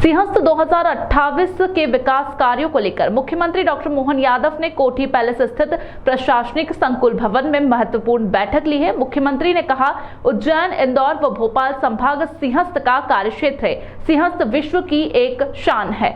सिंहस्थ 2028 के विकास कार्यों को लेकर मुख्यमंत्री डॉक्टर मोहन यादव ने कोठी पैलेस स्थित प्रशासनिक संकुल भवन में महत्वपूर्ण बैठक ली है। मुख्यमंत्री ने कहा, उज्जैन, इंदौर व भोपाल संभाग सिंहस्थ का कार्यक्षेत्र है। सिंहस्थ विश्व की एक शान है।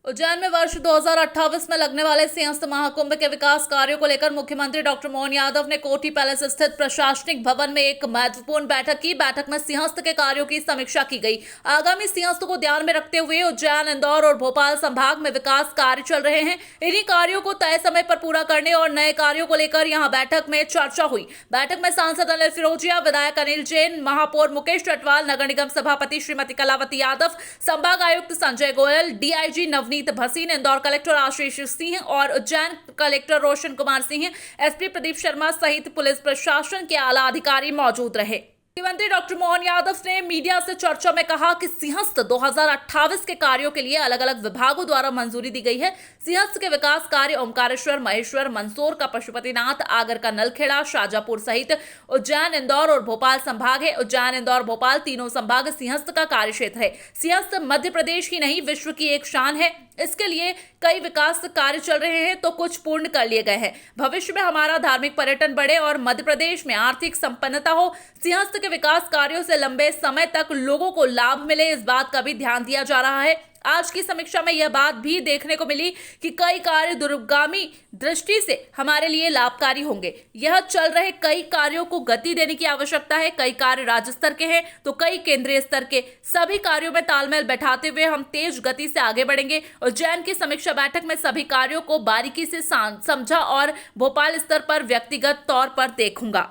उज्जैन में वर्ष 2028 में लगने वाले सिंहस्थ महाकुंभ के विकास कार्यों को लेकर मुख्यमंत्री डॉक्टर मोहन यादव ने कोठी पैलेस स्थित प्रशासनिक भवन में एक महत्वपूर्ण बैठक की। बैठक में सिंहस्थ के कार्यों की समीक्षा की गई। आगामी सिंहस्थ को ध्यान में रखते हुए उज्जैन, इंदौर और भोपाल संभाग में विकास कार्य चल रहे हैं। इन्हीं कार्यों को तय समय पर पूरा करने और नए कार्यों को लेकर यहाँ बैठक में चर्चा हुई। बैठक में सांसद अनिल फिरोजिया, विधायक अनिल जैन, महापौर मुकेश चटवाल, नगर निगम सभापति श्रीमती कलावती यादव, संभाग आयुक्त संजय गोयल, डीआईजी नवनीत भसीन, इंदौर कलेक्टर आशीष सिंह और उज्जैन कलेक्टर रोशन कुमार सिंह, एसपी प्रदीप शर्मा सहित पुलिस प्रशासन के आला अधिकारी मौजूद रहे। मुख्यमंत्री डॉक्टर मोहन यादव ने मीडिया से चर्चा में कहा कि सिंहस्थ 2028 के कार्यों के लिए अलग अलग विभागों द्वारा मंजूरी दी गई है। सिंहस्थ के विकास कार्य ओमकारेश्वर, महेश्वर, मंदसौर का पशुपतिनाथ, आगर का नलखेड़ा, शाजापुर सहित उज्जैन, इंदौर और भोपाल संभाग है। उज्जैन, इंदौर, भोपाल तीनों संभाग सिंहस्थ का कार्यक्षेत्र है। सिंहस्थ मध्य प्रदेश ही नहीं, विश्व की एक शान है। इसके लिए कई विकास कार्य चल रहे हैं तो कुछ पूर्ण कर लिए गए हैं। भविष्य में हमारा धार्मिक पर्यटन बढ़े और मध्य प्रदेश में आर्थिक संपन्नता हो। सिंहस्थ के विकास कार्यों से लंबे समय तक लोगों को लाभ मिले, इस बात का भी ध्यान दिया जा रहा है। आज की समीक्षा में यह बात भी देखने को मिली कि कई कार्य दूरगामी दृष्टि से हमारे लिए लाभकारी होंगे। यह चल रहे कई कार्यों को गति देने की आवश्यकता है। कई कार्य राज्य स्तर के हैं तो कई केंद्रीय स्तर के। सभी कार्यों में तालमेल बैठाते हुए हम तेज गति से आगे बढ़ेंगे। उज्जैन की समीक्षा बैठक में सभी कार्यों को बारीकी से समझा और भोपाल स्तर पर व्यक्तिगत तौर पर देखूंगा।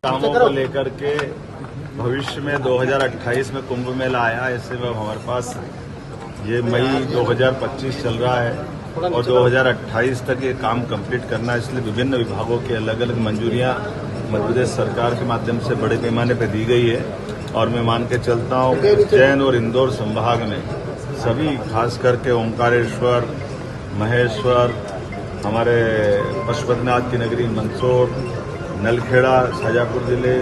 कामों को लेकर के भविष्य में 2028 में कुंभ मेला आया, ऐसे में हमारे पास ये मई 2025 चल रहा है और 2028 तक ये काम कंप्लीट करना है। इसलिए विभिन्न विभागों की अलग अलग मंजूरियां मध्य प्रदेश सरकार के माध्यम से बड़े पैमाने पर दी गई है और मैं मान के चलता हूँ उज्जैन और इंदौर संभाग में सभी, खास करके ओमकारेश्वर, महेश्वर, हमारे पशुपतिनाथ की नगरी मंदसौर, नलखेड़ा, शाजापुर जिले,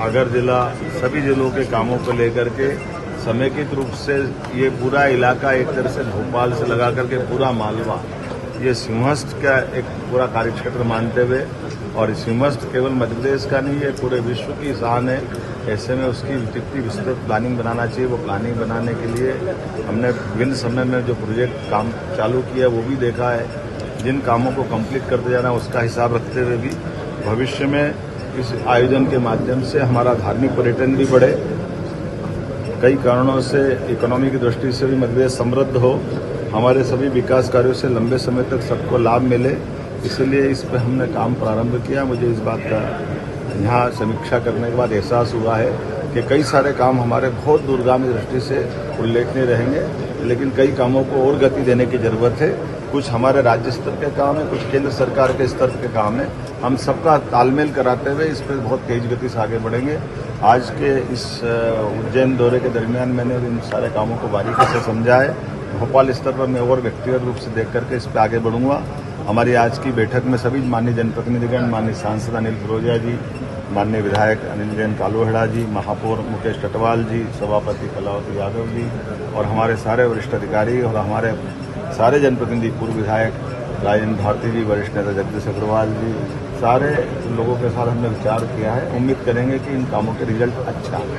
आगर जिला, सभी जिलों के कामों को लेकर के समेकित रूप से ये पूरा इलाका एक तरह से भोपाल से लगा करके पूरा मालवा, ये सिंहस्थ का एक पूरा कार्यक्षेत्र मानते हुए, और सिंहस्थ केवल मध्य प्रदेश का नहीं है, पूरे विश्व की शान है। ऐसे में उसकी जितनी विस्तृत प्लानिंग बनाना चाहिए, वो प्लानिंग बनाने के लिए हमने विभिन्न समय में जो प्रोजेक्ट काम चालू किया वो भी देखा है। जिन कामों को कंप्लीट करते जाना उसका हिसाब रखते हुए भी भविष्य में इस आयोजन के माध्यम से हमारा धार्मिक पर्यटन भी बढ़े, कई कारणों से इकोनॉमी की दृष्टि से भी मध्य प्रदेश समृद्ध हो, हमारे सभी विकास कार्यों से लंबे समय तक सबको लाभ मिले। इसलिए इस पर हमने काम प्रारंभ किया। मुझे इस बात का यहाँ समीक्षा करने के बाद एहसास हुआ है कि कई सारे काम हमारे बहुत दूरगामी दृष्टि से उल्लेखनीय रहेंगे, लेकिन कई कामों को और गति देने की जरूरत है। कुछ हमारे राज्य स्तर के काम है, कुछ केंद्र सरकार के स्तर के काम है। हम सबका तालमेल कराते हुए इस पर बहुत तेज गति से आगे बढ़ेंगे। आज के इस उज्जैन दौरे के दरमियान मैंने इन सारे कामों को बारीकी से समझा है। भोपाल स्तर पर मैं और व्यक्तिगत रूप से देख करके इस पर आगे बढ़ूंगा। हमारी आज की बैठक में सभी माननीय जनप्रतिनिधिगण, माननीय सांसद अनिल फिरोजिया जी, माननीय विधायक अनिल जैन कालोहेड़ा जी, महापौर मुकेश चटवाल जी, सभापति कलावती यादव जी और हमारे सारे वरिष्ठ अधिकारी और हमारे सारे जनप्रतिनिधि, पूर्व विधायक राजेंद्र भारती जी, वरिष्ठ नेता जगदीश अग्रवाल जी, सारे लोगों के साथ हमने विचार किया है। उम्मीद करेंगे कि इन कामों के रिजल्ट अच्छा है।